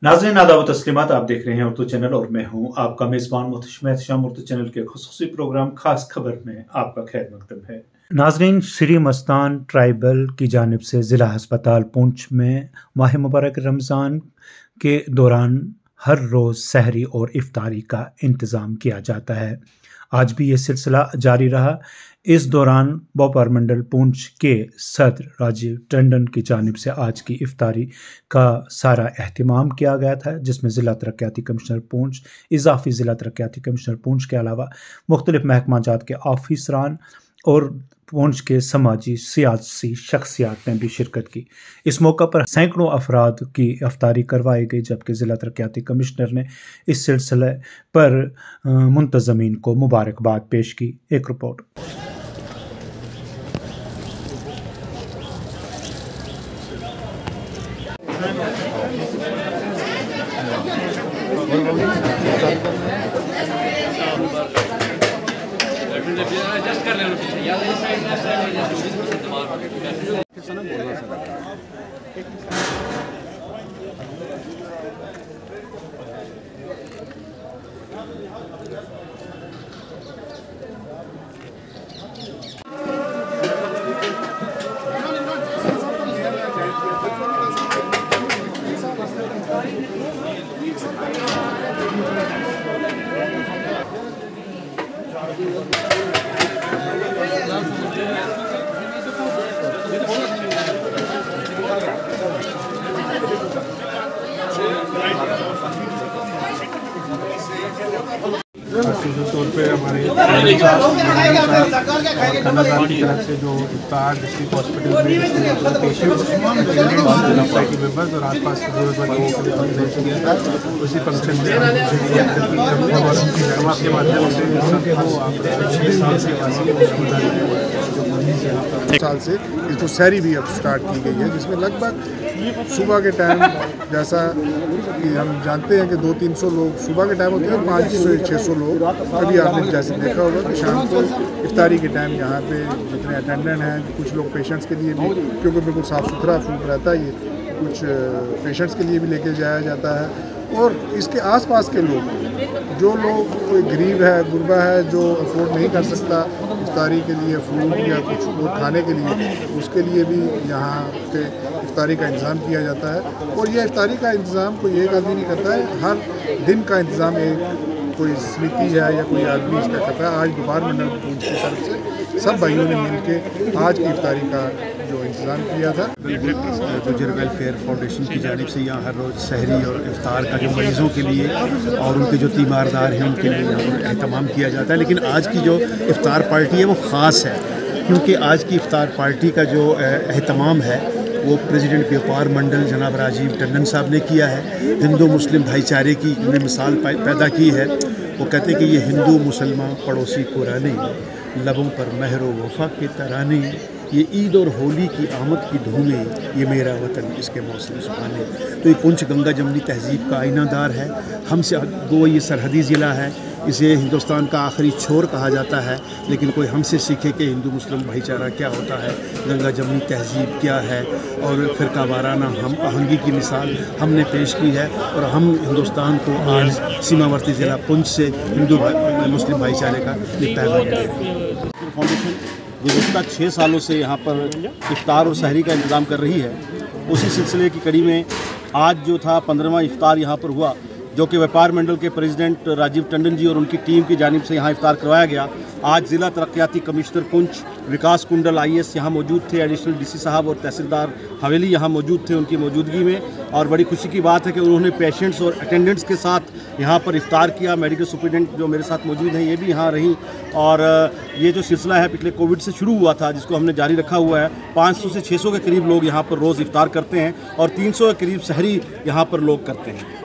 नाज़रीन आदाब व तस्लीमात, आप देख रहे हैं उर्दू चैनल और मैं हूं आपका मेज़बान मुहतशिम एहतशाम। उर्दू चैनल के खुसूसी प्रोग्राम खास खबर में आपका खैर मकदम है। नाज़रीन, श्री मस्तान ट्राइबल की जानिब से ज़िला हस्पताल पुंछ में माह मुबारक रमज़ान के दौरान हर रोज़ सहरी और इफ्तारी का इंतज़ाम किया जाता है। आज भी ये सिलसिला जारी रहा। इस दौरान व्यापार मंडल पुंछ के सदर राजीव टंडन की जानिब से आज की इफ्तारी का सारा एहतमाम किया गया था, जिसमें ज़िला तरक्याती कमिश्नर पुंछ, इजाफी ज़िला तरक्याती कमिश्नर पुंछ के अलावा मुख्तलिफ महकमा जात के ऑफिसरान और पुंछ के समाजी सियासी शख्सियात ने भी शिरकत की। इस मौका पर सैकड़ों अफराद की इफ्तारी करवाई गई, जबकि ज़िला तरक्याती कमिश्नर ने इस सिलसिले पर मुंतज़मीन को मुबारकबाद पेश की। एक रिपोर्ट। जस्ट कर लेना यार, इस साइड तौर पे हमारे खानादार की तरफ से जो इफ्तार डिस्ट्रिक्ट हॉस्पिटल में पेशेंट्स सोसाइटी मेम्बर्स और आसपास के ज़रूरतमंद लोगों के लिए था, उसी फंक्शन में के माध्यम से साल से इसको सहरी भी अब स्टार्ट की गई है, जिसमें लगभग सुबह के टाइम, जैसा कि हम जानते हैं कि 200-300 लोग सुबह के टाइम होते हैं, 500-600 लोग अभी आपने जैसे देखा होगा कि शाम को इफ्तारी के टाइम यहाँ पे जितने अटेंडेंट हैं, कुछ लोग पेशेंट्स के लिए भी, क्योंकि बिल्कुल साफ़ सुथरा फूड रहता है, ये कुछ पेशेंट्स के लिए भी लेके जाया जाता है। और इसके आसपास के लोग, जो लोग कोई गरीब है, गुरबा है, जो अफोर्ड नहीं कर सकता इफ्तारी के लिए फूड या कुछ और खाने के लिए, उसके लिए भी यहाँ पे इफ्तारी का इंतज़ाम किया जाता है। और ये इफ्तारी का इंतज़ाम कोई एक आदमी नहीं करता है, हर दिन का इंतज़ाम एक कोई समिति है या कोई आदमी इसका करता है। आज व्यापार मंडल पुंछ की तरफ से सब भाइयों ने मिलकर आज की इफ्तारी का जो इंतज़ाम किया था। गुजर वेलफेयर फाउंडेशन की जानिब से यहाँ हर रोज़ सहरी और इफ्तार का जो मरीज़ों के लिए और उनके जो तीमारदार हैं उनके लिए यहाँ पर एहतमाम किया जाता है। लेकिन आज की जो इफ्तार पार्टी है वो ख़ास है, क्योंकि आज की इफ्तार पार्टी का जो एहतमाम है वो प्रेसिडेंट व्यापार मंडल जनाब राजीव टंडन साहब ने किया है। हिंदू मुस्लिम भाईचारे की उन्हें मिसाल पैदा की है। वो कहते हैं कि ये हिंदू मुसलमान पड़ोसी पुराने, लबों पर महर व वफा के तराने, ये ईद और होली की आमद की धूमें, ये मेरा वतन इसके मौसम सुहाने। तो ये पुंछ गंगा जमनी तहजीब का आईनादार है। हमसे गो ये सरहदी ज़िला है, इसे हिंदुस्तान का आखिरी छोर कहा जाता है, लेकिन कोई हमसे सीखे कि हिंदू मुस्लिम भाईचारा क्या होता है, गंगा जमनी तहजीब क्या है, और फ़िरका वाराना हम आहंगी की मिसाल हमने पेश की है। और हम हिंदुस्तान को आज सीमावर्ती ज़िला पुंछ से हिंदू मुस्लिम भाईचारे का ये पैगाम दे रहे हैं। फाउंडेशन गुज़श्ता 6 सालों से यहाँ पर इफ्तार और सहरी का इंतज़ाम कर रही है। उसी सिलसिले की कड़ी में आज जो था 15वां इफ्तार यहाँ पर हुआ, जो कि व्यापार मंडल के प्रेसिडेंट राजीव टंडन जी और उनकी टीम की जानिब से यहाँ इफ्तार करवाया गया। आज ज़िला तरक्याती कमिश्नर पुंछ विकास कुंडल IAS यहाँ मौजूद थे, एडिशनल DC साहब और तहसीलदार हवेली यहाँ मौजूद थे उनकी मौजूदगी में। और बड़ी खुशी की बात है कि उन्होंने पेशेंट्स और अटेंडेंट्स के साथ यहाँ पर इफ्तार किया। मेडिकल सुपरिटेंडेंट जो मेरे साथ मौजूद हैं ये भी यहाँ रहीं। और ये जो सिलसिला है पिछले कोविड से शुरू हुआ था, जिसको हमने जारी रखा हुआ है। 500 से 600 के करीब लोग यहाँ पर रोज़ इफ्तार करते हैं और 300 के करीब सहरी यहाँ पर लोग करते हैं।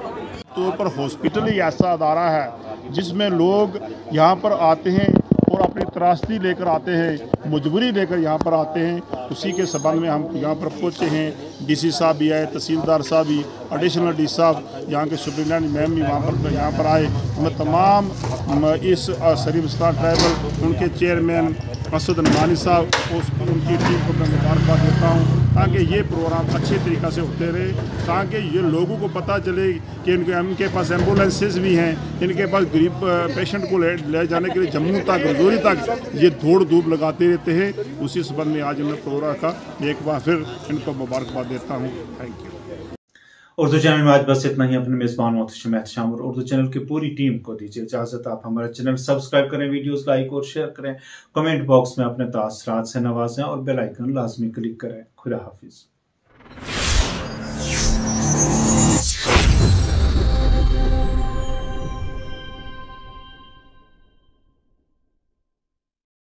तौर पर हॉस्पिटल ही ऐसा अदारा है जिसमें लोग यहाँ पर आते हैं और अपनी त्रासदी लेकर आते हैं, मजबूरी लेकर यहाँ पर आते हैं। उसी के संबंध में हम यहाँ पर पहुँचे हैं। DC साहब भी आए, तहसीलदार साहब भी, एडिशनल DC साहब, यहाँ के सुप्रिटेंडेंट मैम भी यहाँ पर आए। मैं तमाम इस श्री मस्तान ट्राइबल, उनके चेयरमैन मसूद नमानी साहब उनकी टीम को मैं मुबारकबाद देता हूँ, ताकि ये प्रोग्राम अच्छे तरीक़े से होते रहे, ताकि ये लोगों को पता चले कि इनके पास एम्बुलेंसेज भी हैं, इनके पास गरीब पेशेंट को ले जाने के लिए जम्मू तक रजौरी तक ये दौड़ धूप लगाते रहते हैं। उसी संबंध में आज हमने प्रोग्राम का एक बार फिर इनको मुबारकबाद देता हूँ। Thank you. उर्दू चैनल में आज बस इतना ही। अपने मेज़बान मोहतशिम एहतशाम और उर्दू चैनल की पूरी टीम को दीजिए इजाज़त। आप हमारा चैनल सब्सक्राइब करें, वीडियोस लाइक और शेयर करें, कमेंट बॉक्स में अपने तासरात से नवाजें और बेल आइकन लाजमी क्लिक करें। खुदा हाफिज़।